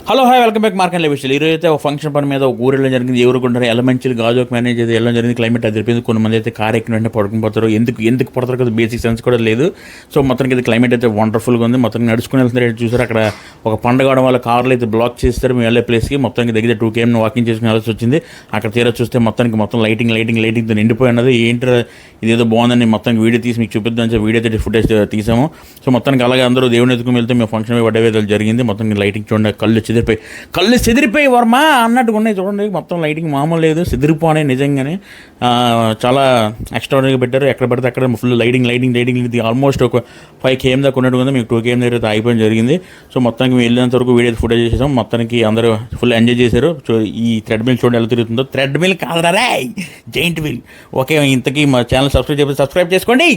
Hello hi welcome back market విషయాలు. ఈరోజు అయితే ఒక ఫంక్షన్ పని మీద ఒక ఊరు వెళ్ళడం జరిగింది. ఎవరుకుంటారు ఎలమంచిలు గాజుకు మేనేజ్ అయితే వెళ్ళడం జరిగింది. క్లైమేట్ అది తెలిపింది. కొంతమంది అయితే కార్ ఎక్కిన వెంటనే పడుకుని పోతారు. ఎందుకు పడతారు కదా, బేసిక్ సెన్స్ కూడా లేదు. సో మొత్తానికి అయితే క్లైమేట్ అయితే వండర్ఫుల్గా ఉంది. మొత్తం నడుచుకుని వెళ్తున్నారు. చూసారు అక్కడ ఒక పండుగ అవడం వల్ల కార్లు అయితే బ్లాక్ చేస్తారు. మేము వెళ్ళే ప్లేస్కి మొత్తానికి దగ్గర 2 km వాకింగ్ చేసుకుని వెళ్ళాల్సి వచ్చింది. అక్కడ తీరా చూస్తే మొత్తం లైటింగ్తో నిండిపోయి ఉన్నది. ఏంటి ఇదేదో బాగుందని మొత్తానికి వీడియో తీసి మీకు చూపిద్దాం వీడియో అయితే ఫుటేజ్ తీసాము. సో మొత్తానికి అలాగే అందరూ దేవుని ఎత్తుకుని వెళ్తే మేము ఫంక్షన్ పడేది జరిగింది. మొత్తం లైటింగ్ చూడండి, కళ్ళు చెదిరిపోయి వర్మ అన్నట్టుగా ఉన్నాయి చూడండి. మొత్తం లైటింగ్ మామూలు లేదు, చెదిరిపోనే నిజంగానే చాలా ఎక్స్ట్రాడనరీగా పెట్టారు. ఎక్కడ పడితే అక్కడ ఫుల్ లైటింగ్ ఇది ఆల్మోస్ట్ ఒక 5 km దాకా ఉన్నట్టు ఉంది. మీకు 2 km దగ్గర అయితే ఆగిపోవడం జరిగింది. సో మొత్తానికి మేము వెళ్ళినంత వరకు వీడియో ఫుటేజ్ చేసాం. మొత్తానికి అందరూ ఫుల్ ఎంజాయ్ చేశారు. సో ఈ థ్రెడ్మిల్ చూడండి ఎలా తిరుగుతుందో. థ్రెడ్మిల్ కాదురా రే, జైంట్ వీల్. ఓకే, ఇంతకీ మా ఛానల్ సబ్స్క్రైబ్ చేసుకోండి.